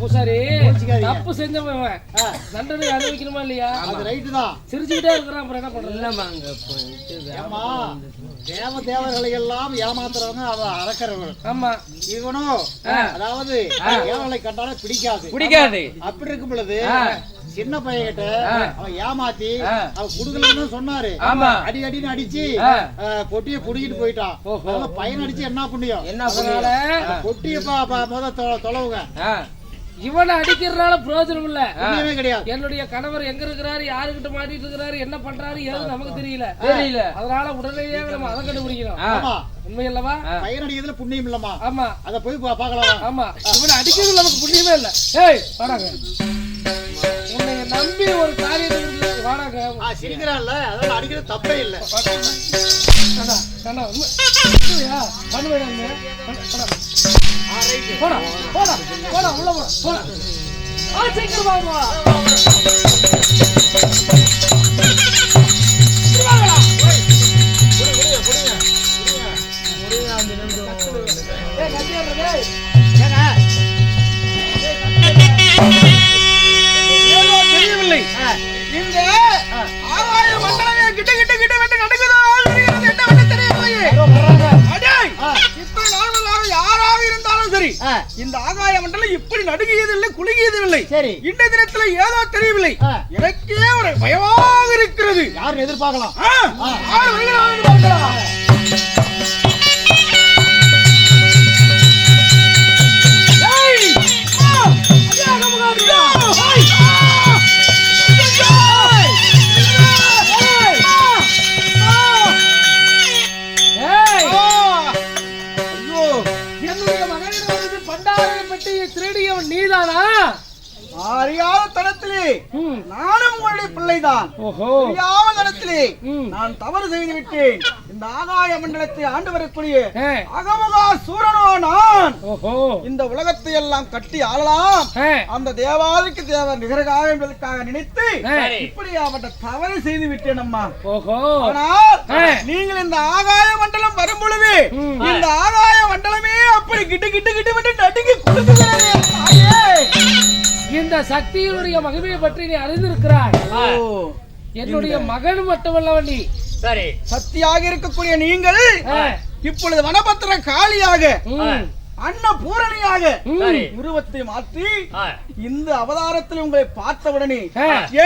பூசாரி தப்பு செஞ்சவன் தண்டனை அனுபவிக்கணுமா இல்லையா? அது ரைட்டு தான். சிரிச்சுக்கிட்டே இருக்கிறான், அப்புறம் என்ன பண்றது? தேவர்களை எல்லாம் ஏமாத்துறவங்க அவ அறக்கிறவங்க. ஆமா, இவனும் அதாவது ஏவலை கண்டாலே பிடிக்காது. அப்படி இருக்கும் பொழுது சின்ன பையன்கிட்ட அவன் ஏமாத்தி அவன் குடுக்கலன்னு சொன்னாரு. அடின்னு அடிச்சு பொட்டிய புடிக்கிட்டு போயிட்டான். பையன் அடிச்சு என்ன புண்ணியம்? பொட்டிய முத தொலைவுங்க. இவனை அடிக்கிறதுனால பிரயோஜனம் இல்ல, கிடையாது. என்னுடைய கணவர் எங்க இருக்கிறாரு, யாருகிட்ட மாட்டிட்டு இருக்கிறாரு, என்ன பண்றாரு எது நமக்கு தெரியல. அதனால உடனடியே நம்ம அதை கண்டுபிடிக்கணும். உண்மை இல்லவா? பையன் அடிக்கிறதுல புண்ணியம் இல்லமா? ஆமா, அத போய் பாக்கலாம். ஆமா, இவனை அடிக்கிறது நமக்கு புண்ணியமே இல்ல. ஏய் வாடாங்க, உன்னை நம்பி ஒரு காரியத்தை வாடாங்க. சிரிக்கிறான்ல, அதனால அடிக்கிறது தப்பே இல்ல. போடா போடா போடா, உள்ள போடா. சீக்கிரம் வாங்க. தெரியவில்லை, இந்த ஆகாய மண்டலமே கிட்ட கிட்ட கிட்ட விட்டு நடக்குதோ என்ன விட்டு தெரியவில்லை. இப்ப நார்மலாக யாராக இருந்தாலும் சரி, இந்த ஆகாய மண்டலம் இப்படி நடுங்கியதில்லை, குலுங்கியதில்லை. சரி, இந்த தினத்துல ஏதோ தெரியவில்லை, எனக்கே ஒரு பயமாக இருக்கிறது. யாரும் எதிர்பார்க்கலாம். நீதானா? அறியாத தனத்திலே நானும் உங்களுடைய பிள்ளைதான். அறியாத தனத்திலே நான் தவறு செய்து விட்டேன். இந்த ஆகாய மண்டலத்தை ஆண்டு வரக்கூடிய அகமுகா சூரனோ நான். இந்த உலகத்தை எல்லாம் கட்டி ஆளலாம், அந்த தேவாதிக்கு தேவர் நிகராக என்பதற்காக நினைத்து இப்படியாப்பட்ட தவறு செய்து விட்டேன் அம்மா. ஆனால் நீங்கள் இந்த ஆகாய மண்டலம் வரும் பொழுது இந்த ஆகாய மண்டலமே அப்படி கிட்டு கிட்டு கிட்டு விட்டு நடுங்கி கொடுத்துகிறேன். இந்த சக்தியுடைய மகிமையை பற்றி நீ அறிந்திருக்கிறாய். என்னுடைய மகன் மட்டுமல்லவன் நீ. சரி, சக்தியாக இருக்கக்கூடிய நீங்கள் இப்பொழுது வனபத்திர காளியாக அன்னபூரணியாக உருவத்தை மாற்றி இந்த அவதாரத்தில் உங்களை பார்த்தவுடனே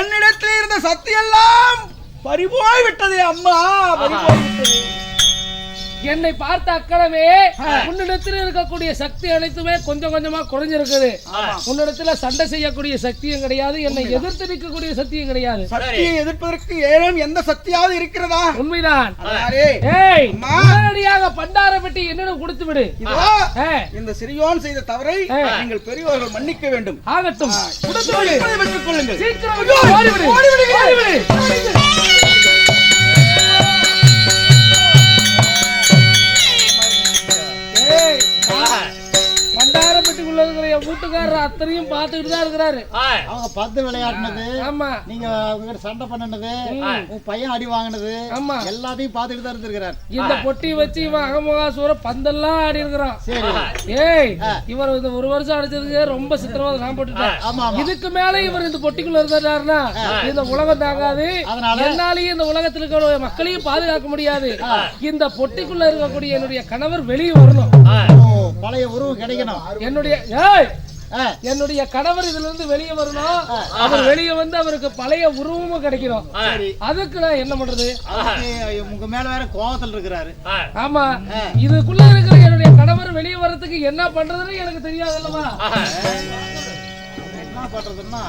என்னிடத்தில் இருந்த சக்தி எல்லாம் பறிபோய் விட்டது அம்மா, பறிபோய் விட்டது. என்னை பார்த்த அக்கடமே உன்னிடத்தில் இருக்கக்கூடிய சக்தி அனைத்துமே கொஞ்சம் கொஞ்சமா குறைஞ்சிருக்குது. உன்னிடத்துல சண்டை செய்யக்கூடிய சக்தியும் கிடையாது, என்னை எதிர்த்து நிற்கக்கூடிய சக்தியும் கிடையாது. சக்தியை எதிர்ப்பதற்கு ஏனும் எந்த சக்தியாவது இருக்கிறதா? உண்மைதான். நேரடியாக பண்டார பெட்டி என்னிடம் கொடுத்து விடு. இந்த சிறியோன் செய்த தவறை நீங்கள் பெரியவர்கள் மன்னிக்க வேண்டும். ஆகட்டும், பெற்றுக் கொள்ளுங்கள். பண்டாரப்பட்டிக்குள்ள இருக்கிற என் வீட்டுக்காரர் அத்தனையும் பார்த்துக்கிட்டு தான் இருக்கிறாரு. அவங்க பார்த்து விளையாடினது, ஆமா, நீங்க சண்டை பண்ணது, உன் பையன் அடி வாங்கினது, ஆமா, எல்லாத்தையும் பார்த்துக்கிட்டு தான் இருந்திருக்கிறார். இந்த பொட்டி வச்சு இவன் அகமுகாசூர பந்தெல்லாம் ஆடி இருக்கிறான். ஏய், இவர் இந்த ஒரு வருஷம் அடிச்சதுக்கு ரொம்ப சித்திரவதை நான் போட்டுட்டேன். இதுக்கு மேல இவர் இந்த பொட்டிக்குள்ள இருந்தாருன்னா இந்த உலகம் தாங்காது. என்னாலேயும் இந்த உலகத்தில் இருக்கிற மக்களையும் பாதுகாக்க முடியாது. இந்த பொட்டிக்குள்ள இருக்கக்கூடிய என்னுடைய கணவர் வெளியே வரணும், பழைய உருவம் கிடைக்கணும். என்னுடைய கணவர் இதுல இருந்து வெளியே வரணும், அவர் வெளியே வந்து அவருக்கு பழைய உருவமும் கிடைக்கணும். அதுக்கு நான் என்ன பண்றது? உங்க மேல வேற கோபத்தில் இருக்கிறாரு. ஆமா, இதுக்குள்ள இருக்கிற என்னுடைய கணவர் வெளியே வர்றதுக்கு என்ன பண்றதுன்னு எனக்கு தெரியாது அல்லவா? என்ன பண்றதுன்னா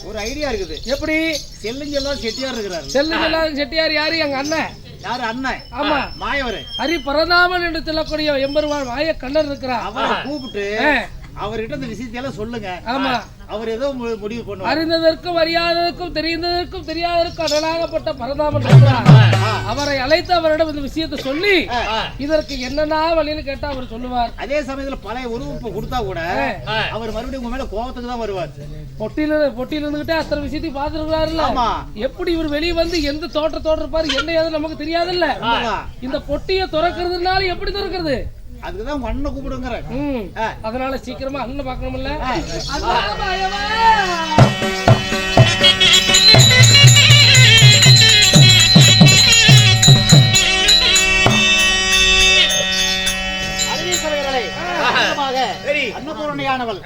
ஒரு ஐடியா இருக்குது. எப்படி? செல்லுஞ்செல்லாம் செட்டியார் இருக்கிறாரு. செல்லுஞ்செல்லாம் செட்டியார் யாரு? எங்க அண்ணன். யாரு அண்ணன்? ஆமா, மாயவரு. ஹரி பரதாமன் என்று சொல்லக்கூடிய எம்பெருமான் மாய கண்ணர் இருக்கிறார். அவரை கூப்பிட்டு அவர்கிட்ட இந்த விஷயத்தையெல்லாம் சொல்லுங்க. ஆமா, அவர் ஏதோ முடிவு பண்ணுவார். அறிந்ததற்கும் அறியாததற்கும் தெரிந்ததற்கும் தெரியாததற்கும் அடலாகப்பட்ட பரதாமன் இருக்கிறார். அவரை அழைத்து அவரிடம் இந்த விஷயத்தை சொல்லி இதற்கு என்னன்னா வழின்னு கேட்டா அவர் சொல்லுவார். அதே சமயத்துல பழைய உருவப்ப கொடுத்தா கூட அவர் மறுபடியும் உங்க மேல கோபத்துக்கு தான் வருவார். பொட்டியில இருந்துகிட்டே அத்தனை விஷயத்தையும் பாத்துருக்காருல்ல. எப்படி இவர் வெளியே வந்து எந்த தோற்றத்தோடு இருப்பாரு என்ன ஏது நமக்கு தெரியாதுல்ல. இந்த பொட்டியை திறக்கிறதுனால எப்படி திறக்கிறது? அதுக்குதான் உங்க அண்ணனை கூப்பிடுங்கிற. அதனால சீக்கிரமா அண்ணன் பாக்கணும்ல. அன்னபூரணியானவள்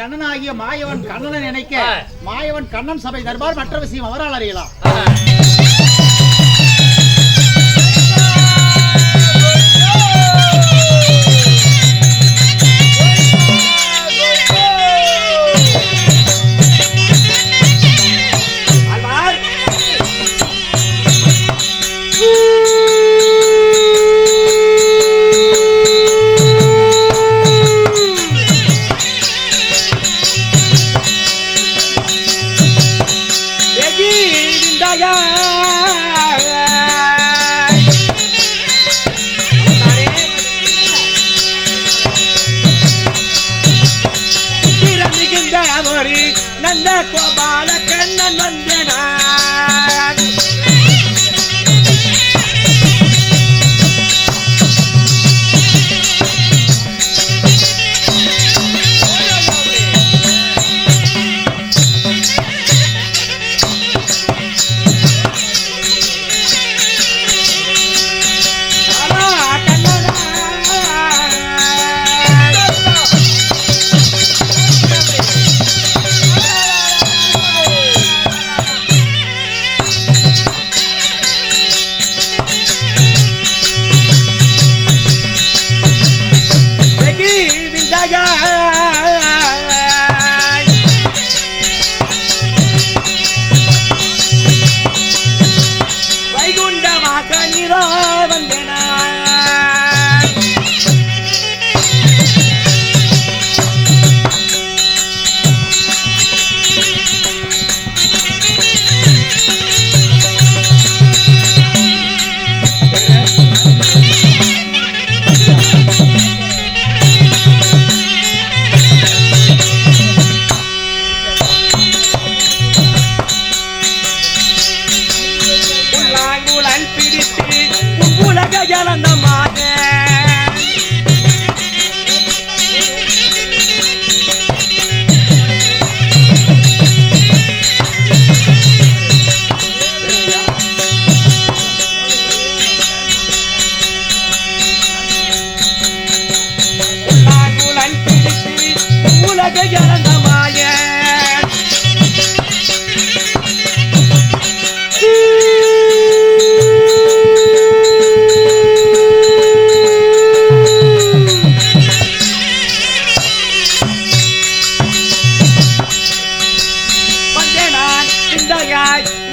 அண்ணனாகிய மாயவன் கண்ணனை நினைக்க மாயவன் கண்ணன் சபை தர்பார் மற்ற விஷயம் அவரால் அறியலாம். நந்த கோபால கண்ணன் வந்தனா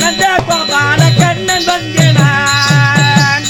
நந்த கோபால கண்ணன் வந்தனான்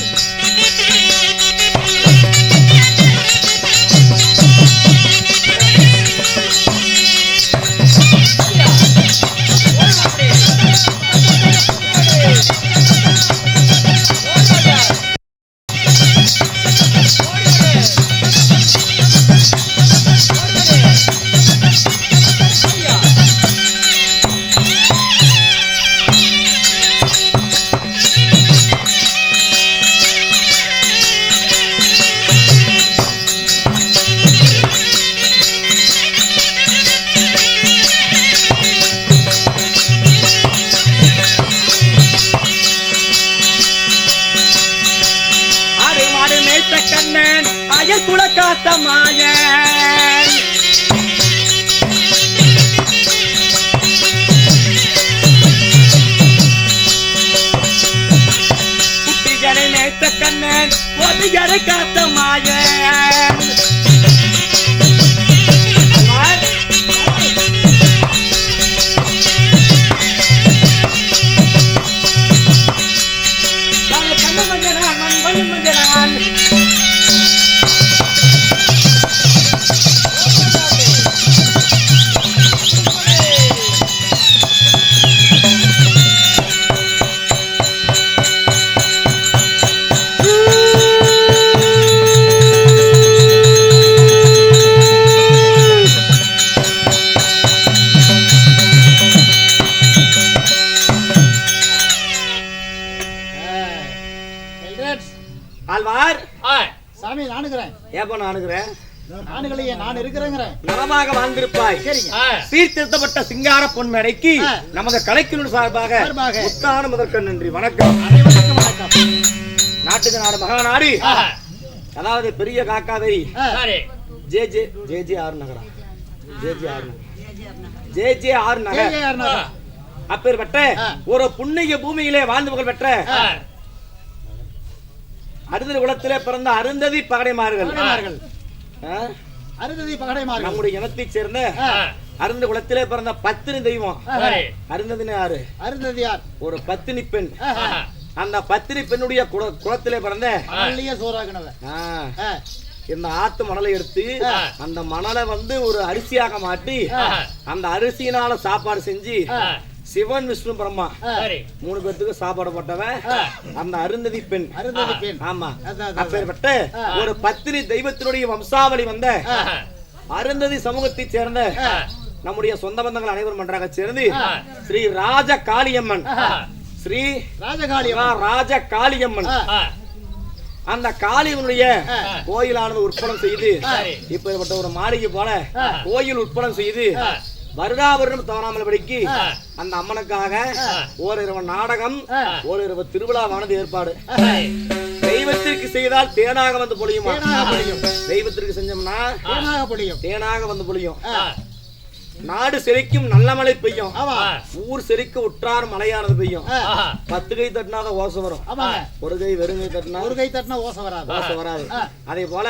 நானுகிறேன். ஏப்பா நானுகிறேன்? நானுகளையே நான் இருக்கிறேங்கிறேன். நலமாக வாழ்ந்திருப்பாய். சரிங்க. சீர்திருத்தப்பட்ட சிங்கார பொன்மேடைக்கு நமது கலைக்குழு சார்பாக முத்தான முதற்க நன்றி. வணக்கம். அனைவருக்கும் வணக்கம். நாட்டுக்கு நாடு மகாநாடு, அதாவது பெரிய காக்காவை ஜே ஆர் நகரா, ஜே ஆர் நகர் அப்பேற்பட்ட ஒரு புண்ணிய பூமியிலே வாழ்ந்து புகழ் பெற்ற அருந்ததி குலத்திலே பிறந்த அருந்ததி பகடைமார்கள். அருந்ததி பகடைமார்கள் நம்முடைய இனத்தைச் சேர்ந்த அருந்ததி குலத்திலே பிறந்த பத்தினி தெய்வம். அருந்ததினா யாரு? அருந்ததி யார்? ஒரு பத்தினி பெண். அந்த பத்தினி பெண்ணுடைய குலத்திலே பிறந்த சோறாகினவ இந்த ஆத்து மணலை எடுத்து அந்த மணலை ஒரு அரிசியாக மாட்டி அந்த அரிசியினால சாப்பாடு செஞ்சு சிவன் விஷ்ணு பிரம்மா 3 பேருக்கு சாப்பாடு போட்டவன் அந்த அருந்ததி பெண். ஆமா, அப்பேற்பட்ட ஒரு பத்தினி தெய்வத்தினுடைய வம்சாவளி வந்த அருந்ததி சமூகத்தை சேர்ந்த நம்முடைய சொந்த பந்தங்கள் அனைவரும் பண்றாங்க சேர்ந்து ஸ்ரீ ராஜ காளியம்மன், ஸ்ரீ ராஜ காளியம்மன் அந்த காளியம்மனுடைய கோயிலானது உற்படம் செய்து இப்பேற்பட்ட ஒரு மாளிகை போல கோயில் உற்படம் செய்து வருடாவருடம் தவறாமல் படிக்கு அந்த அம்மனுக்காக ஓரிரவு நாடகம், ஓரிரவு திருவிழாவானது ஏற்பாடு. தெய்வத்திற்கு செய்தால் தேனாக வந்து பொழியுமா? தெய்வத்திற்கு செஞ்சோம்னா தேனாக வந்து பொழியும். நாடு செழிக்கும் நல்ல மழை பெய்யும், ஊர் செழிக்க உற்றார் மழையானது பெய்யும். 10 கை தட்டினாத ஓசை வரும், ஒரு கை வெறுங்கை தட்டினா ஓசை வராது. அதே போல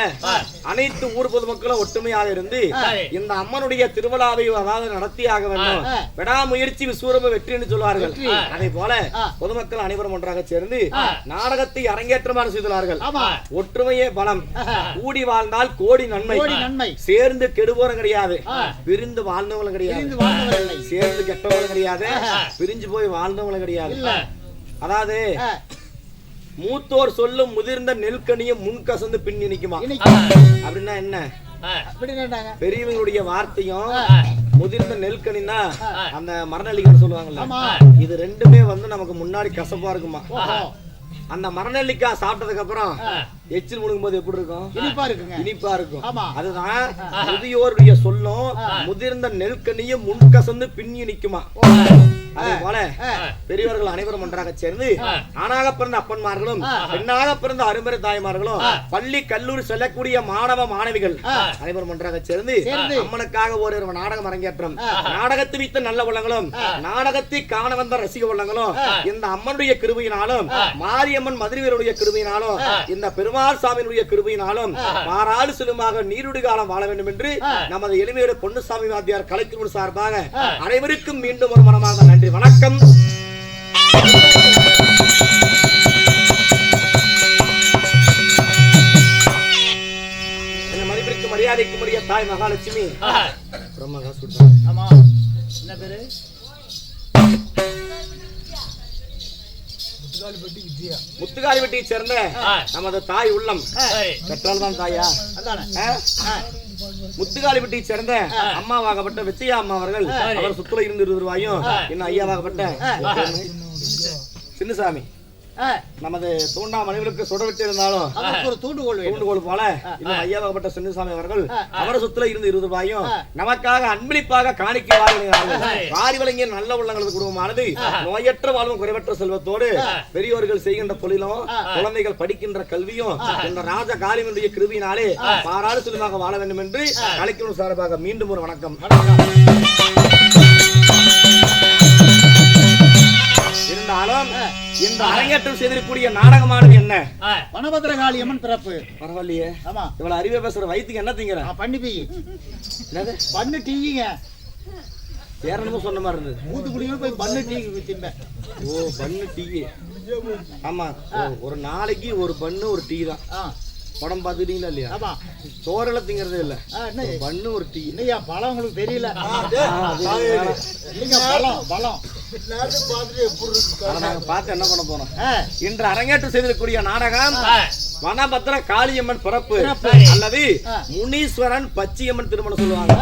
அனைத்து ஊர் பொதுமக்களும் ஒற்றுமையாக இருந்து இந்த அம்மனுடைய திருவிழாவை அதாவது நடத்தியாக வேண்டும். விடாமுயற்சி விஸ்வரூப வெற்றி என்று சொல்வார்கள். அதே போல பொதுமக்கள் அனைவரும் ஒன்றாக சேர்ந்து நாடகத்தை அரங்கேற்றமாக செய்துள்ளார்கள். ஒற்றுமையே பலம், கூடி வாழ்ந்தால் கோடி நன்மை. சேர்ந்து கெடுவோரும் கிடையாது, பிரிந்து வாழ்ந்தவங்களும் கிடையாது, சேர்ந்து கெட்டவங்களும் கிடையாது, பிரிஞ்சு போய் வாழ்ந்தவங்களும் கிடையாது. அதாவது மூத்தோர் சொல்லும் முதிர்ந்த நெல்கனியும் முன்கசந்து பின் நிற்குமா அப்படின்னா என்ன? பெரியவங்களுடைய வார்த்தையும் முதிர்ந்த நெல்கனின்னா அந்த மரநெல்லிக்காய் சொல்லுவாங்கல்ல, இது ரெண்டுமே நமக்கு முன்னாடி கசப்பா இருக்குமா. அந்த மரநெல்லிக்காய் சாப்பிட்டதுக்கு அப்புறம் எச்சில் முழுங்கும் போது எப்படி இருக்கும்? இனிப்பா இருக்கும். அதுதான் முதியோருடைய சொல்லும் முதிர்ந்த நெல்கனியும் முன்கசந்து பின்னி நிக்குமா. அதே போல பெரியவர்கள் அனைவரும் ஒன்றாக சேர்ந்து ஆணாக பிறந்த அப்பன்மார்களும் பெண்ணாக பிறந்த அரும்பெரு தாய்மார்களும் பள்ளி கல்லூரி செல்லக்கூடிய மாணவ மாணவிகள் அனைவரும் ஒன்றாக சேர்ந்து அம்மனுக்காக ஒரு நாடகம் அரங்கேற்றம். நாடகத்தை வைத்த நல்ல உள்ளங்களும் நாடகத்தை காண வந்த ரசிக உள்ளங்களும் இந்த அம்மனுடைய கிருபையினாலும் மாரியம்மன் மதுரைவருடைய கிருபையினாலும் இந்த பெருமாள் சாமியினுடைய கிருபையினாலும் மாறாடு செல்லுமாக நீருடி காலம் வாழ வேண்டும் என்று நமது எளிமையோட பொன்னுசாமி வாத்தியார் கலைக்குழு சார்பாக அனைவருக்கும் மீண்டும் ஒரு மனமாக நன்றி. வணக்கம். மதிப்பிற்கு மரியாதைக்கு உரிய தாய் மகாலட்சுமி முத்துகாலிப்பட்டியை சேர்ந்த நமது தாய் உள்ளம் பெற்றால் தான் தாயா. முத்துகாலிப்பட்டியை சேர்ந்த அம்மாவாகப்பட்ட வெச்சையா அம்மா அவர்கள் அவர் சுற்றுல இருந்து 20 ரூபாயும் இன்னும் ஐயாவாகப்பட்ட சின்னசாமி நமது தூண்டா மனைவிகளுக்கு சுடவிட்டு இருந்தாலும் ஒரு தூண்டுகோல் போல இன்னும் ஐயாவாகப்பட்ட சின்னசாமி அவர்கள் அவர் சொத்துல இருந்து 20 ரூபாயும் நமக்காக அன்பளிப்பாக காணிக்கை வாரி வழங்கிய நல்ல உள்ளங்களது குடும்பமானது நோயற்ற வாழ்வும் குறைவற்ற செல்வத்தோடு பெரியோர்கள் செய்கின்ற தொழிலும் குழந்தைகள் படிக்கின்ற கல்வியும் இந்த ராஜ காளியம்மனுடைய கிருபையினாலே மாறாடு செல்வமாக வாழ வேண்டும் என்று கலைக்குழு சார்பாக மீண்டும் ஒரு வணக்கம். இருந்தாலும் இந்த அரங்கேற்றம் செய்திருக்கூடிய நாடகமானது என்ன? வனபத்ரகாளியம்மன் பிறப்பு. பரவாயில்லையே, இவ்வளவு அறிவே பேசுற வயிற்றுக்கு என்ன திங்கிற? பண்ணி பீ பண்ணு டீங்க வேற என்னமோ சொன்ன மாதிரி இருந்தது. மூத்துக்குடியும் போய் பண்ணு டீ திம்பேன். ஓ, பண்ணு டீ. ஆமா, ஒரு நாளைக்கு ஒரு பண்ணு ஒரு டீ தான். படம் பாத்துட்டீங்களா இல்லையா? சோறுல திங்கறதே இல்ல, பண்ணு ஒரு டீ. இல்லையா பழம் உங்களுக்கு தெரியல. பழம் பார்த்து என்ன பண்ண போறோம்? இன்று அரங்கேற்றம் செய்திருக்கூடிய நாடகம் வனபத்ர காளியம்மன் பிறப்பு அல்லது முனீஸ்வரன் பச்சியம்மன் திருமணம் சொல்லுவாங்க.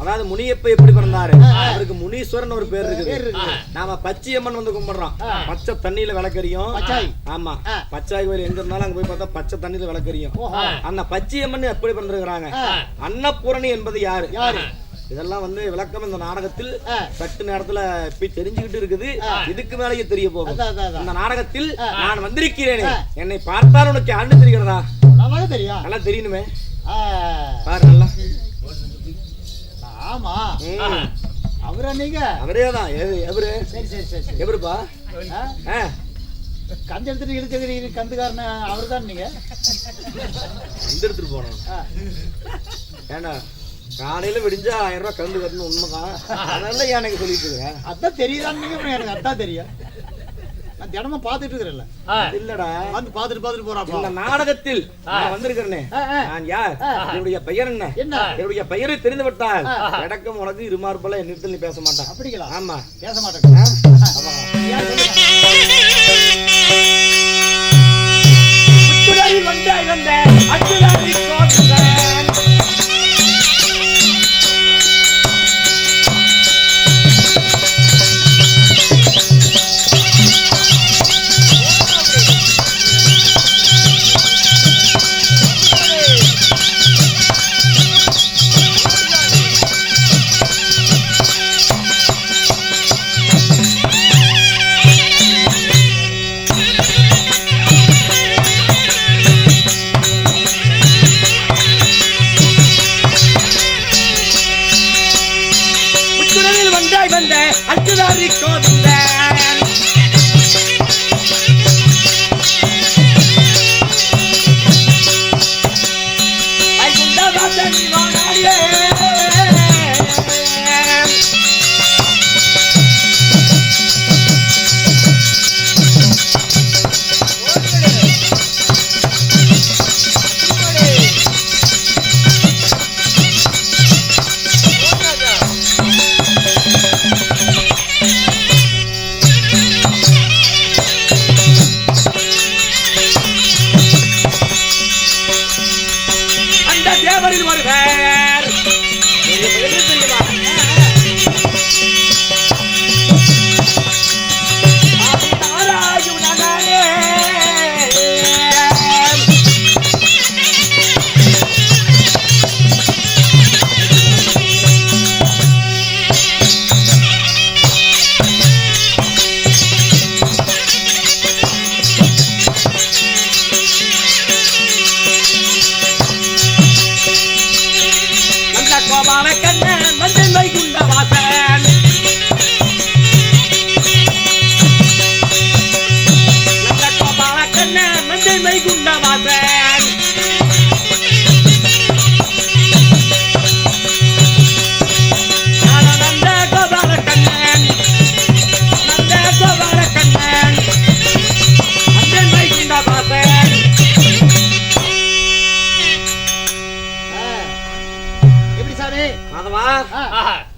அதாவது முனியப்ப எப்படி பிறந்தாரு அவருக்கு முனீஸ்வரன் ஒரு பேர் இருக்குது. நாம பச்சையம்மன் வந்து கும்பிடுறோம். பச்சை தண்ணியில விளக்கறியும். ஆமா, பச்சாய் கோயில் எங்க இருந்தாலும் அங்க போய் பார்த்தா பச்சை தண்ணியில விளக்கறியும். அந்த பச்சையம்மன் எப்படி பிறந்திருக்கிறாங்க? அன்னபூரணி என்பது யாரு? இதெல்லாம் வந்து விளக்கம் இந்த நாடகத்தில் சட்டு நேரத்துல போய் தெரிஞ்சுக்கிட்டு இருக்குது. இதுக்கு மேலேயே தெரிய போகும். இந்த நாடகத்தில் நான் வந்திருக்கிறேன். என்னை பார்த்தால் உனக்கு ஆண்டு தெரிகிறதா? நல்லா தெரியணுமே. பாரு நல்லா. ஆமா, அவரா நீங்க? அவரேதான். எவரு? எவருப்பா? கந்து எடுத்துட்டு இழுத்து கந்துக்காரன அவருதான். நீங்க கந்து எடுத்துட்டு போனோம். ஏண்டா காலையில விடிஞ்சா 1000 ரூபாய் கந்து கட்டணும். உண்மைதான். அதனால எனக்கு சொல்லிட்டு இருக்கேன். அதான் தெரியுதான். நீங்க எனக்கு அதான் தெரியும். நான் தினமும் பாத்துட்டு இருக்கிறேன்ல. இல்லடா, வந்து பாத்துட்டு போறாப்பா. இந்த நாடகத்தில் நான் வந்திருக்கிறேனே, நான் யார், என்னுடைய பெயர் என்ன, என்னுடைய பெயரை தெரிந்து விட்டால் இடக்கம் உனக்கு இருமாறுபல என்னிடத்தில் நீ பேச மாட்டான். அப்படிங்களா? ஆமா, பேச மாட்டேன்.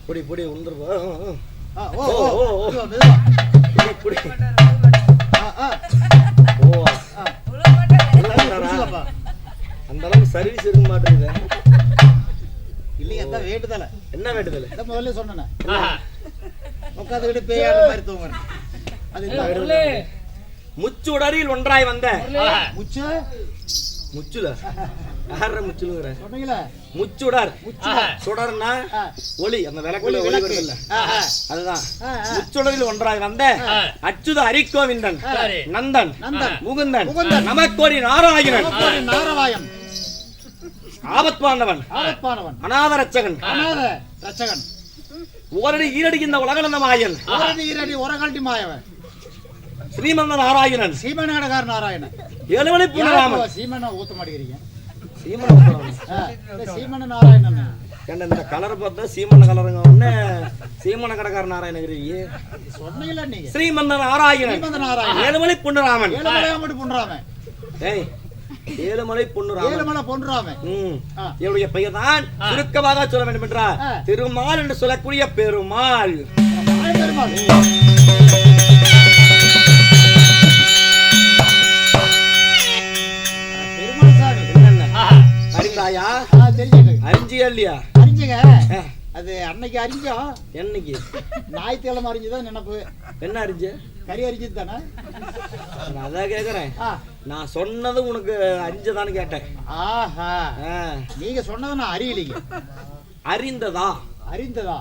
புடி புடி உந்துரு. அந்த அளவுக்கு சர்வீஸ் இருக்க மாட்டேங்குது. இல்லைங்க, அதான் வேண்டுதல. என்ன வேண்டுதல்? முதல்ல சொன்னேன், உட்காந்து விட்டு பேயாட மாதிரி தூங்குறேன். அது முச்சு உடரில் ஒன்றாய் வந்த முச்சு முச்சுல யார முச்சுலுங்கற சொன்னீங்களா? முச்சுடர். சுடர்னா ஒளி, அந்த விளக்குல ஒளி வருதுல்ல, அதுதான். முச்சுடரில் ஒன்றாய் வந்த அச்சுத அரிக்கோவிந்தன் நந்தன் முகுந்தன் நமக்கோடி நாராயணன் ஆபத்பாண்டவன் அநாத ரட்சகன் ஓரடி ஈரடி இந்த உலகளந்த மாயன் ஒரகல்டி மாயவன் ஸ்ரீமந்த நாராயணன் சீமநாடகார நாராயணன் ஏழுமலை பூனராமன். சீமனா ஊத்த மாட்டேங்கிறீங்க? சீமன நாராயணன் இந்த கலர் பார்த்தா சீமன கலருங்க ஒண்ணு சீமன கடகார நாராயணகிரி சொன்னீங்களா நீங்க? ஸ்ரீமந்த நாராயணன் ஏழுமலை பூனராமன். ஏய், ஏழுமலை பொன்னுராமன். என்னுடைய பெயர் தான் சுருக்கமாக சொல்ல வேண்டும் என்றால் திருமால் என்று சொல்லக்கூடிய பெருமாள். அறிந்தாயா? அறிஞ்சியா இல்லையா? அது அன்னைக்கு அறிஞ்சோம். என்னைக்கு? ஞாயிற்றுக்கிழமை அறிஞ்சுதான் நினைப்பு. என்ன அறிஞ்சு? கறி அறிஞ்சது தானே? அதான் கேக்குறேன். நான் சொன்னது உனக்கு அறிஞ்சதான்னு கேட்டேன். ஆஹா, நீங்க சொன்னதை நான் அறியலைங்க. அறிந்ததா? அறிந்ததா?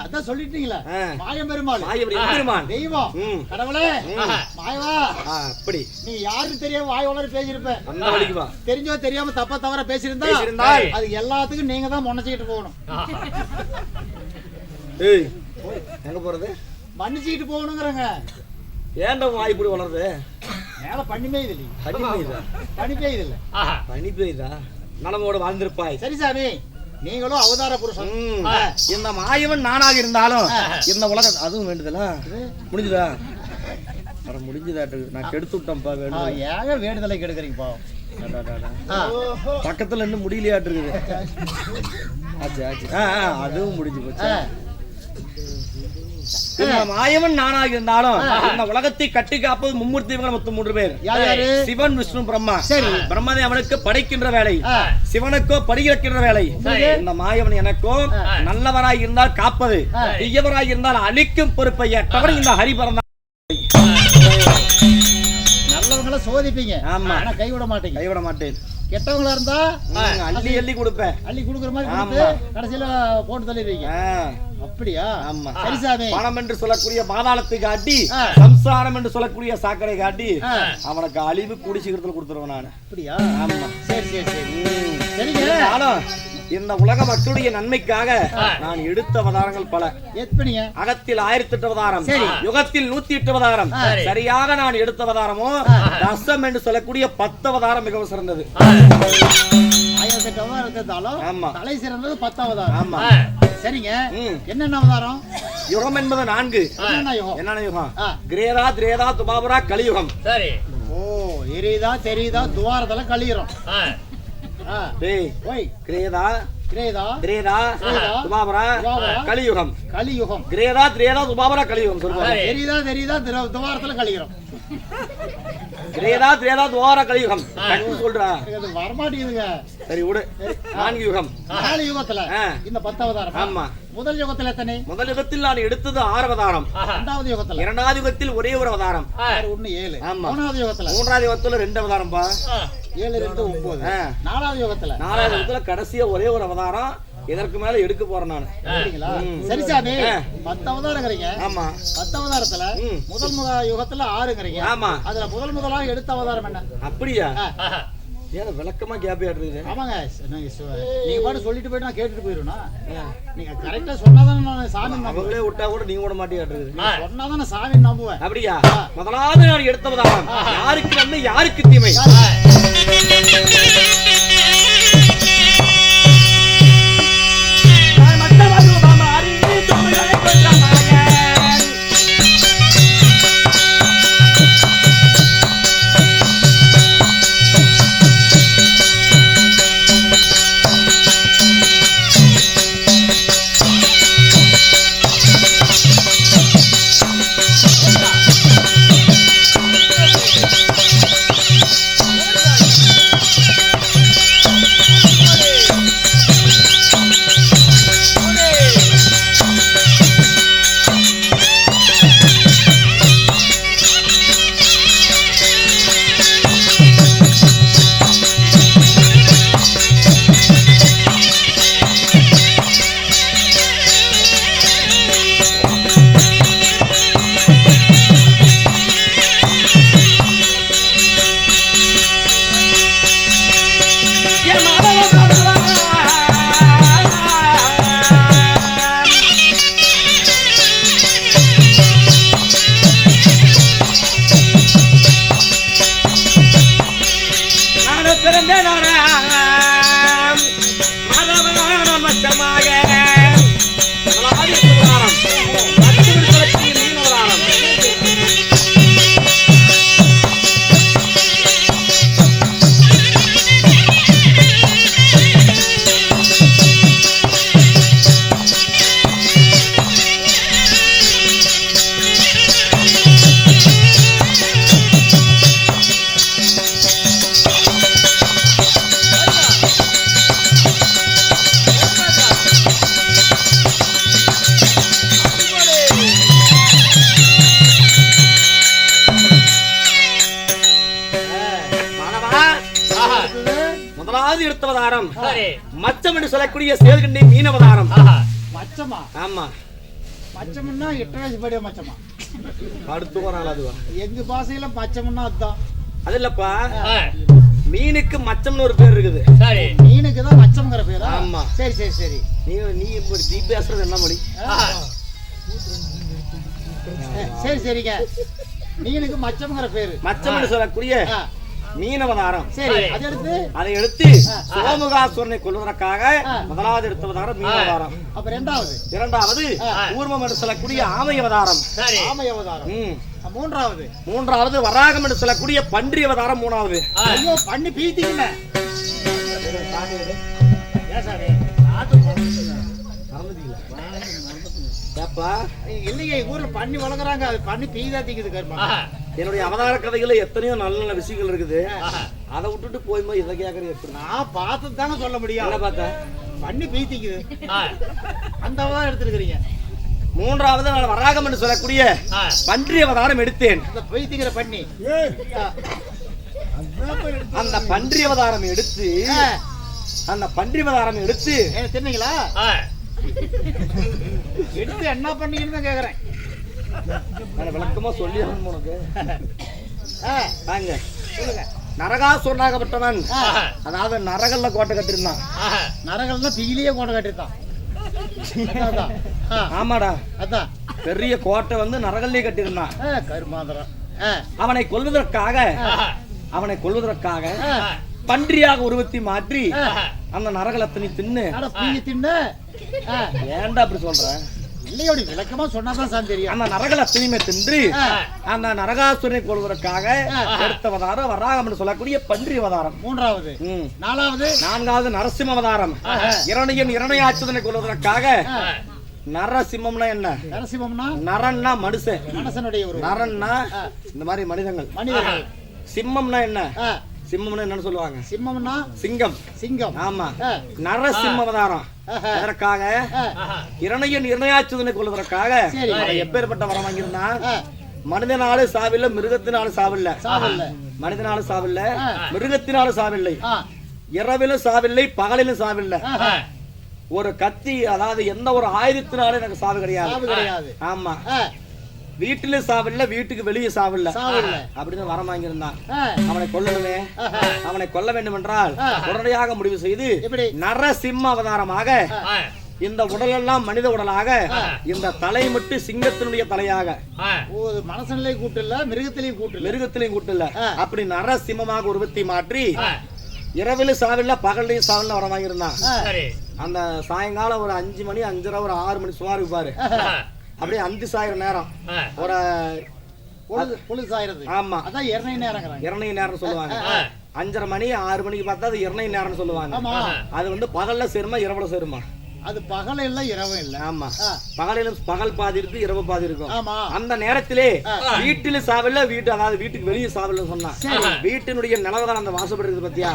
அதான் சொல்லிட்டீங்களா? மாயம் பெருமாள், பெருமான் தெய்வம், கடவுளே, மாயவா. அப்படி நீ யாருன்னு தெரியாம வாய் வளர பேசிருப்பேன். அந்த வழிக்கு வா. தெரிஞ்சோ தெரியாம தப்பா தவற பேசியிருந்தா அது எல்லாத்துக்கும் நீங்க தான் முன்னைச்சிட்டு போகணும். ஏய், எங்க போறது? மன்னிச்சுக்கிட்டு போகணுங்கிறங்க. ஏன்டா வாய் இப்படி வளருது? மேல பண்ணி பெய்யுது இல்லையா? பனி பெய்யுதா? பனி பெய்யுது இல்ல? பனி பெய்யுதா? நலமோட வாழ்ந்திருப்பாய். சரி சாமி, நீங்களும் அவதார புருஷன். இந்த மாயவன் நானாக இருந்தாலும் இந்த உலகம் அதுவும் வேண்டுதலா? முடிஞ்சுதா? முடிஞ்சுதாட்டு நான் கெடுத்து விட்டேன்ப்பா. ஏங்க வேண்டுதலை கெடுக்கிறீங்கப்பா? பக்கத்துல இன்னும் முடியலையாட்டு இருக்குது. ஆச்சு ஆச்சு. அதுவும் முடிஞ்சு போச்சு. மாயவன் நானாக இருந்தாலும் இந்த உலகத்தை கட்டி காப்பது மும்மூர்த்திகள் மொத்தம் 3 பேர். சிவன், விஷ்ணு, பிரம்மா. பிரம்மதே அவனுக்கு படைக்கின்ற வேலை, சிவனுக்கோ படைக்கின்ற வேலை. இந்த மாயவன் எனக்கோ நல்லவராய் இருந்தால் காப்பது, தீயவராய் இருந்தால் அழிக்கும் பொறுப்பை ஏற்றவன் இந்த ஹரிபரன். நல்லவங்களை சோதிப்பீங்க, ஆமா, ஆனா கைவிட மாட்டீங்க. கைவிட மாட்டேன். கெட்டவங்களா இருந்தா அள்ளி அள்ளி கொடுப்பேன். அள்ளி கொடுக்குற மாதிரி கடைசியில போட்டு தள்ளிடுவீங்க. அப்படியா? ஆமா. சரி சாமி, பணம் என்று சொல்லக்கூடிய பாதாளத்தை காட்டி, சம்சாரம் என்று சொல்லக்கூடிய சாக்கடை காட்டி அவனுக்கு அழிவு கூடிசீக்கிரத்தில் கொடுத்துருவேன் நான். அப்படியா? ஆமா. சரி சரி சரி. சரிங்க. ஆனா இந்த உலக மக்களுடைய நன்மைக்காக நான் எடுத்த அவதாரங்கள் பல. எப்படிங்க? அகத்தில் 1008 அவதாரம், யுகத்தில் 108 அவதாரம். சரியாக நான் எடுத்த அவதாரமோ தசம் என்று சொல்லக்கூடிய 10 அவதாரம் மிகவும் சிறந்தது. 1008 அவதாரம் இருந்தாலும் தலை சிறந்தது 10 அவதாரம். ஆமா. சரிங்க. என்னென்ன அவதாரம்? யுகம் என்பது 4. என்னென்ன யுகம்? என்னென்ன யுகம்? கிரேதா, திரேதா, துபாபரா, கலியுகம். சரி. ஓ, எரிதா, தெரியுதா, துவாரதல கலியுகம். டேய், ஓய், கிரேதா, திரேதா, திரேதா, துபாபரா, கலியுகம். கலியுகம். கிரேதா, திரேதா, துபாபரா, கலியுகம் சொல்லுங்க. எரிதா, தெரியுதா, துவாரதல கலியுகம். கிரேதா, திரேதா, துவாபரா, கலியுகம். கண்ணு சொல்றா. இது வர மாட்டேங்குதுங்க. சரி விடு. 4 யுகம். 4 யுகத்துல இந்த 10 அவதாரம். ஆமா. முதல் யுகத்துல எத்தனை? முதல் யுகத்தில் நான் எடுத்தது 6 அவதாரம். இரண்டாவது யுகத்துல? இரண்டாவது யுகத்தில் ஒரே ஒரு அவதாரம். 1 7. மூணாவது யுகத்துல? மூன்றாவது யுகத்துல 2 அவதாரம்பா. 7 2 9. நாலாவது யுகத்துல? நாலாவது யுகத்துல கடைசியா ஒரே ஒரு அவதாரம். இதற்கு மேல எடுக்க போறேன் நான். சரி சாமி, 10 அவதாரங்கறீங்க. ஆமா. 10 அவதாரத்துல முதல் யுகத்துல 6ங்கறீங்க. ஆமா. அதுல முதலாக எடுத்த அவதாரம் என்ன? அப்படியா? ஏன் விளக்கமா கேப் ஆடுறது? ஆமாங்க, நீங்க பாட்டு சொல்லிட்டு போயிட்டு நான் கேட்டுட்டு போயிருவேனா? நீங்க கரெக்டா சொன்னாதானே நான் சாமி நம்புவேன். அவங்களே விட்டா கூட நீங்க விட மாட்டேங்கிறது. சொன்னாதானே சாமி நம்புவேன். அப்படியா? முதலாவது நான் எடுத்த அவதாரம் யாருக்கு நன்மை யாருக்கு தீமை? எடுத்த அவதாரம் மச்சம் என்று சொல்லக்கூடிய சேல்கண்டி மீன் அவதாரம். மச்சமா? ஆமா. மச்சம்னா 8 வயசு படிய மச்சமா? அடுத்து வரால அதுவா? எங்க பாஷையில மச்சம்னா அதுதான். அது இல்லப்பா, மீனுக்கு மச்சம்னு ஒரு பேர் இருக்குது. மீனுக்கு தான் மச்சம்ங்கிற பேரா? ஆமா. சரி சரி சரி. நீ இப்படி நீ பேசுறது என்ன மொழி? சரி சரிங்க. மீனுக்கு மச்சம்ங்கிற பேரு. மச்சம் என்று சொல்லக்கூடிய மீன் அவதாரம். சரி, அதை எடுத்து சோமுகாசுரனை கொல்வதற்காக முதலாவது எடுத்த அவதாரம் மீன் அவதாரம். அப்ப இரண்டாவது கூர்மம் என்று சொல்லக்கூடிய ஆமை அவதாரம். ஆமை அவதாரம். மூன்றாவது வராகம் என்று சொல்லக்கூடிய பன்றி அவதாரம். மூணாவது ஐயோ பண்ணி பீத்திக்கல. இல்லையே, ஊர்ல பண்ணி வளர்க்குறாங்க, அது பண்ணி பீதா திக்குது கருமா. என்னுடைய அவதார கதைகள்ல எத்தனையோ நல்ல நல்ல விஷயங்கள் இருக்குது. அதை விட்டுட்டு போய் இதை கேட்கறது எப்படி? நான் பார்த்து தானே சொல்ல முடியும். என்ன பார்த்தேன்? பண்ணி பீத்திக்குது, அந்த அவதாரம் எடுத்துருக்கீங்க. மூன்றாவது நான் வராகம் என்று சொல்லக்கூடிய பன்றி அவதாரம் எடுத்தேன். அந்த பீத்திக்கிற பண்ணி அந்த பன்றி அவதாரம் எடுத்து தின்னீங்களா? எடுத்து என்ன பண்ணீங்கன்னு கேக்குறேன். விளக்கமா சொல்லி உனக்கு நரகாசுரனாகப்பட்டவன், அதாவது நரகல்ல கோட்டை கட்டிருந்தான். நரகல்னா பிகிலியே கோட்டை கட்டிருந்தான். ஆமாடா, அதான் பெரிய கோட்டை வந்து நரகல்லே கட்டிருந்தான். கருமாந்திரம். அவனை கொல்வதற்காக பன்றியாக உருவத்தை மாற்றி அந்த நரகலத்தினை தின்னு ஏன்டா அப்படி சொல்ற? இல்லையோடி விளக்கமா சொன்னாதான் சார் தெரியும். அந்த நரகலத்தினையுமே தின்று அந்த நரகாசுரனை கொல்வதற்காக எடுத்தவதாரம் வராகம் என்று சொல்லக்கூடிய பன்றி அவதாரம். மூன்றாவது. நான்காவது நரசிம்ம அவதாரம். இரணையாச்சுதனை கொல்வதற்காக நரசிம்மம்னா என்ன? நரசிம்மம்னா நரன்னா மனுஷன், மனுஷனுடைய ஒரு நரன்னா இந்த மாதிரி மனிதர்கள். சிம்மம்னா என்ன? சிம்மம்னா என்னன்னு சொல்லுவாங்க? சிம்மம்னா சிங்கம். சிங்கம். ஆமா. நரசிம்ம அவதாரம் அதற்காக இரணையாச்சுதனை கொள்வதற்காக எப்பேற்பட்ட வரம் வாங்கியிருந்தான்? மனிதனாலும் சாவில்லை, மிருகத்தினாலும் சாவில்லை. மனிதனாலும் சாவில்லை, மிருகத்தினாலும் சாவில்லை, இரவிலும் சாவில்லை, பகலிலும் சாவில்லை. ஒரு கத்தி, அதாவது எந்த ஒரு ஆயுதத்தினாலும் எனக்கு சாவு கிடையாது. ஆமா. வீட்டிலும் சாவில்லை, வீட்டுக்கு வெளியே சாவில்லை அப்படின்னு வரம் வாங்கியிருந்தான். அவனை கொல்லணுமே, அவனை கொல்ல வேண்டும் என்றால் உடனடியாக முடிவு செய்து நரசிம்ம அவதாரமாக இந்த உடலெல்லாம் மனித உடலாக, இந்த தலை மட்டும் சிங்கத்தினுடைய தலையாக, மனசனிலையும் கூட்டல, மிருகத்திலையும் கூட்டல, அப்படி நரசிம்மமாக உருவத்தை மாற்றி இரவிலும் சாவில்லை, பகல்லையும் சாவில்லை வரம் வாங்கியிருந்தான். அந்த சாயங்காலம் ஒரு 5 மணி 5:30 ஒரு 6 மணி சுமார் இருப்பாரு. அப்படியே அந்தி சாயிர நேரம், ஒரு பொழுது சாயிறது. ஆமா, அதான் இரணை நேரம் சொல்லுவாங்க. 5:30 மணி 6 மணிக்கு பார்த்தா அது இரணை நேரம் சொல்லுவாங்க. அது வந்து பகல்ல சேருமா இரவுல சேருமா? அது பகல் இல்ல இரவு இல்ல. ஆமா, பகல் பாதி இருக்கு, இரவு பாதி இருக்கும். அந்த நேரத்திலே வீட்டில சாவில்ல, வீட்டுக்கு வெளியே சாவில்ல சொன்னா வீட்டினுடைய நிலவரம் அந்த வாசப்படுறது பத்தியா,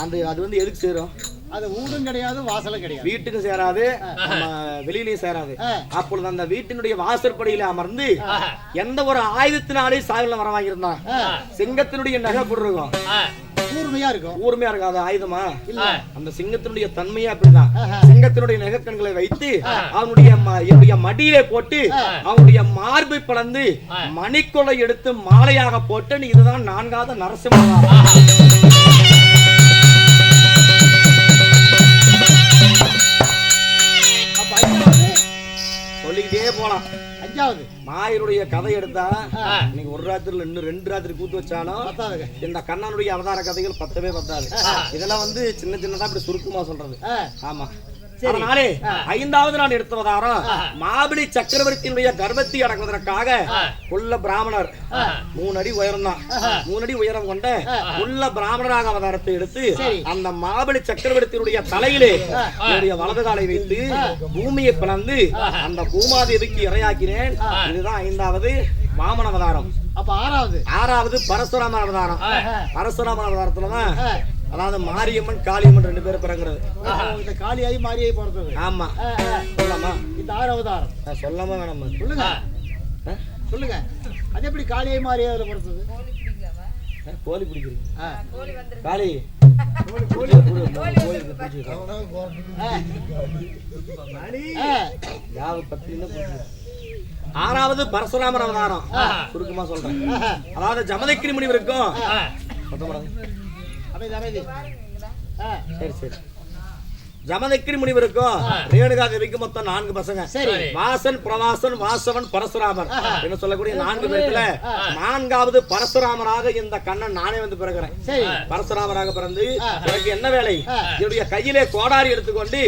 அந்த அது வந்து எதுக்கு சேரும்? அது ஊடும் கிடையாது, வாசலும் கிடையாது, வீட்டுக்கும் சேராது, வெளியிலயும் சேராது. அப்பொழுது அந்த வீட்டினுடைய வாசற்படியில அமர்ந்து எந்த ஒரு ஆயுதத்தினாலே சாவில வர வாங்கியிருந்தான். சிங்கத்தினுடைய நகை போட்டிருக்கும், கூர்மையா இருக்காது ஆயுதமா இல்ல. அந்த சிங்கத்தினுடைய தன்மையா அப்படிதான். சிங்கத்தினுடைய நெகக்கண்களை வைத்து அவனுடைய மடியிலே போட்டு அவனுடைய மார்பை பிளந்து மணிக்கொலை எடுத்து மாலையாக போட்டு இதுதான் 4வது நரசிம்ம. சொல்லிக்கிட்டே போலாம். 5வது மாயருடைய கதை எடுத்தா இன்னைக்கு ஒரு ராத்திரில இன்னும் 2 ராத்திரி கூத்து வச்சாலும் இந்த கண்ணனுடைய அவதார கதைகள் பத்தவே பத்தாது. இதெல்லாம் வந்து சின்ன சின்னதா இப்படி சுருக்கமா சொல்றது. ஆமா. அதனாலே 5வது நான் எடுத்த அவதாரம் மாபலி சக்கரவர்த்தியினுடைய கர்ப்பத்தை அடக்குவதற்காக உள்ள பிராமணர் 3 அடி உயரம் தான், 3 அடி உயரம் கொண்ட உள்ள பிராமணராக அவதாரத்தை எடுத்து அந்த மாபலி சக்கரவர்த்தியினுடைய தலையிலே என்னுடைய வலது காலை வைத்து பூமியை பிளந்து அந்த பூமாதேவிக்கு இரையாக்கினேன். இதுதான் 5வது வாமன அவதாரம். அப்ப 6வது பரசுராம அவதாரம். பரசுராம அவதாரத்துலதான் அதாவது மாரியம்மன் காளியம்மன் 2 பேரும் பிறகுறது. இந்த காளியாயி மாரியாயி பிறந்தது. ஆமா. சொல்லலாமா? இந்த 6 அவதாரம் சொல்லாம வேணாமா? சொல்லுங்க. அது எப்படி காளியாயி மாரியாயில பிறந்தது? கோழி பிடிக்கிறீங்க? காளி ஆறாவது பரசுராமர் அவதாரம் சுருக்கமா சொல்றேன். அதாவது ஜமதக்கினி முனிவருக்கும் சரி சரி ஜமதக்கினி முனிவருக்கும் ரேணுகா தேவிக்கு மொத்தம் 4 பசங்க. வாசன், பிரவாசன், வாசவன், பரசுராமர் என்ன சொல்லக்கூடிய 4 பேர்ல 4வது பரசுராமராக இந்த கண்ணன் நானே வந்து பிறகுறேன். பரசுராமராக பிறந்து எனக்கு என்ன வேலை, என்னுடைய கையிலே கோடாரி எடுத்துக்கொண்டு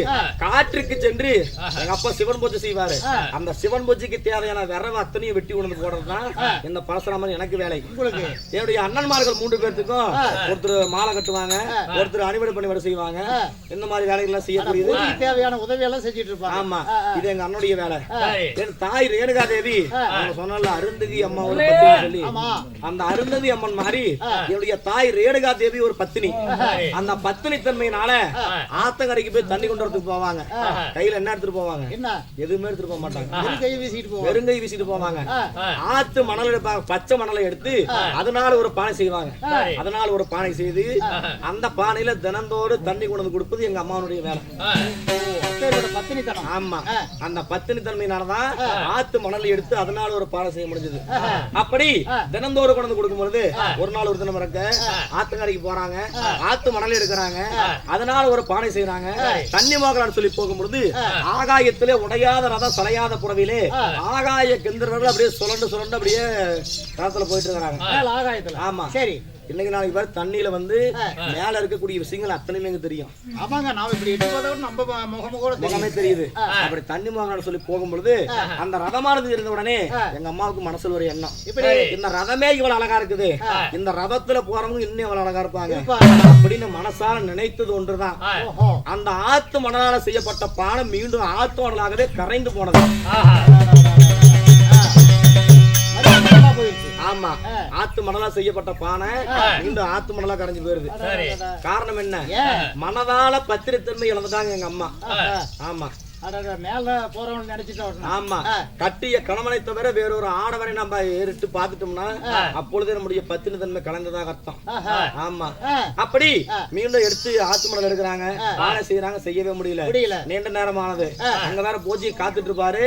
காற்றுக்கு சென்று எங்க அப்பா சிவன் பூஜை செய்வாரு. அந்த சிவன் பூஜைக்கு தேவையான விரவ அத்தனையும் வெட்டி உணர்ந்து போடுறதுதான் இந்த பரசுராமர் எனக்கு வேலை. என்னுடைய அண்ணன்மார்கள் 3 பேர்த்துக்கும் ஒருத்தர் மாலை கட்டுவாங்க, ஒருத்தர் அணிவடை பண்ணி வர செய்வாங்க. இந்த மாதிரி வேலைகள் தேவையான உதவி எல்லாம் செஞ்சுட்டு இருப்பாங்க. ஆமா, இது எங்க அண்ணனுடைய வேலை. என் தாய் ரேணுகா தேவி சொன்னால அருந்ததி அம்மா ஒரு பத்தினி சொல்லி, அந்த அருந்ததி அம்மன் மாதிரி என்னுடைய தாய் ரேணுகா தேவி ஒரு பத்தினி. அந்த பத்தினி தன்மையினால ஆத்தங்கரைக்கு போய் தண்ணி கொண்டு வரதுக்கு போவாங்க. கையில என்ன எடுத்துட்டு போவாங்க? எதுவுமே எடுத்துட்டு போக மாட்டாங்க, வெறுங்கை வீசிட்டு போவாங்க. ஆத்து மணல் எடுப்பாங்க, பச்சை மணலை எடுத்து அதனால ஒரு பானை செய்வாங்க. அதனால ஒரு பானை செய்து அந்த பானையில தினந்தோறு தண்ணி கொண்டு வந்து கொடுப்பது எங்க அம்மாவுடைய வேலை. ஆமா, அந்த பத்தினி தன்மையினாலதான் ஆத்து மணல் எடுத்து அதனால ஒரு பானை செய்ய முடிஞ்சது. அப்படி தினந்தோறும் கொண்டு கொடுக்கும் பொழுது ஒரு நாள் ஒரு தினம் இருக்க ஆத்துங்கரைக்கு போறாங்க, ஆத்து மணல் எடுக்கிறாங்க, அதனால ஒரு பானை செய்யறாங்க. தண்ணி மோகலான்னு சொல்லி போகும்பொழுது ஆகாயத்திலே உடையாத ரதம் சலையாத புறவிலே ஆகாய கெந்திரர்கள் அப்படியே சுரண்டு சுரண்டு அப்படியே ரதத்துல போயிட்டு இருக்கிறாங்க. ஆமா, சரி. இன்னைக்கு நாளைக்கு பேர் தண்ணியில வந்து மேல இருக்கக்கூடிய விஷயங்கள் அத்தனையுமே எங்க தெரியும். ஆமாங்க, நாம இப்படி நம்ம முகமே தெரியுது. அப்படி தண்ணி மோகலான்னு சொல்லி போகும்பொழுது அந்த ரதமானது இருந்த உடனே எங்க அம்மாவுக்கு மனசுல ஒரு எண்ணம், இந்த ரதமே இவ்வளவு அழகா இருக்குது, இந்த ரதத்துல போறவங்க இன்னும் இவ்வளவு அழகா இருப்பாங்க அப்படின்னு மனசால நினைத்தது ஒன்றுதான். அந்த ஆத்து மணலால செய்யப்பட்ட பானை மீண்டும் ஆத்து மணலாகவே கரைந்து போனது. ஆமா, ஆத்து மணலா செய்யப்பட்ட பானை மீண்டும் ஆத்து மணலா கரைஞ்சு போயிருது. காரணம் என்ன? மனதால பத்திரத்தன்மை இழந்துட்டாங்க எங்க அம்மா. ஆமா, மேல போறவன் நினைச்சிட்டோம். ஆமா, கட்டிய கணவனை தவிர வேறொரு ஆடவரை நம்ம ஏறிட்டு பாத்துட்டோம்னா அப்பொழுது நம்முடைய பத்தினி தன்மை கலந்ததாக அர்த்தம். ஆமா, அப்படி மீண்டும் எடுத்து ஆத்து மணல் எடுக்கிறாங்க, பானை செய்யறாங்க, செய்யவே முடியல. நீண்ட நேரமானது. அங்க வேற பூஜையை காத்துட்டு இருப்பாரு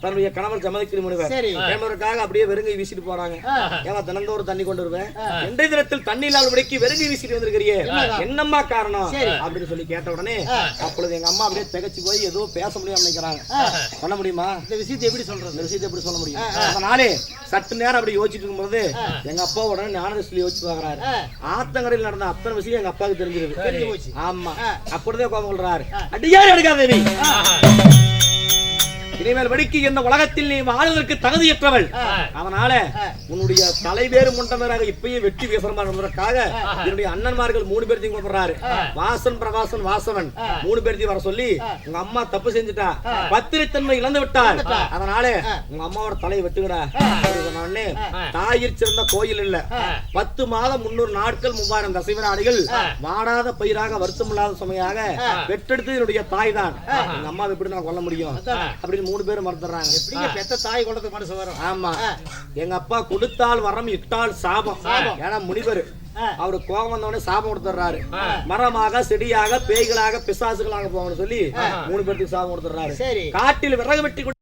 தன்னுடைய கணவர் ஜமதக்கினி முனிவர். கேமருக்காக அப்படியே வெறுங்கை வீசிட்டு போறாங்க. ஏன்னா தினந்தோறும் தண்ணி கொண்டு வருவேன், இன்றைய தினத்தில் தண்ணி இல்லாதபடிக்கு வெறுங்கை வீசிட்டு வந்திருக்கிறியே, என்னம்மா காரணம் அப்படின்னு சொல்லி கேட்ட உடனே அப்பொழுது எங்க அம்மா அப்படியே திகச்சு போய் ஏதோ பேச முடியாம நினைக்கிறாங்க. பண்ண முடியுமா? இந்த விஷயத்தை எப்படி சொல்றது? இந்த விஷயத்தை எப்படி சொல்ல முடியும்? அதனாலே சற்று நேரம் அப்படி யோசிச்சுட்டு இருக்கும்போது எங்க அப்பா உடனே ஞான சொல்லி யோசிச்சு பாக்குறாரு. ஆத்தங்கரையில் நடந்த அத்தனை விஷயம் எங்க அப்பாவுக்கு தெரிஞ்சிருக்கு. ஆமா, அப்படிதான் கோபம் கொள்றாரு. அடியார் எடுக்காதேவி, இனிமேல் வடிக்கு இந்த உலகத்தில் நீ வாழ்வதற்கு தகுதியற்றவள். அதனால உன்னுடைய தலைவேறு முண்டவராக இப்பயே வெட்டி பேசுறதுக்காக என்னுடைய அண்ணன்மார்கள் 3 பேர்த்தையும் கூப்பிடுறாரு. வாசன், பிரவாசன், வாசவன் 3 பேர்த்தையும் வர சொல்லி உங்க அம்மா தப்பு செஞ்சுட்டா, பத்திரித்தன்மை இழந்து விட்டாள், அதனால உங்க அம்மாவோட தலையை வெட்டுங்கடா. உடனே தாயிற் சிறந்த கோயில் இல்ல, 10 மாதம் 300 நாட்கள் 3000 தசைவினாடிகள் வாடாத பயிராக வருத்தம் இல்லாத சுமையாக பெற்றெடுத்து என்னுடைய தாய் தான். எங்க அம்மாவை எப்படி நான் கொல்ல முடியும் அப்படின்னு 3 பேரும் மறந்துடுறாங்க. எப்படிங்க பெத்த தாய் கொண்டதுக்கு மனசு வரும்? ஆமா, எங்க அப்பா கொடுத்தால் வரம், இட்டால் சாபம். ஏன்னா முனிவர் அவரு கோபம் வந்தவனே சாபம் கொடுத்துறாரு. மரமாக, செடியாக, பேய்களாக, பிசாசுகளாக போகணும்னு சொல்லி 3 பேருக்கு சாபம் கொடுத்துறாரு. காட்டில் விறகு வெட்டி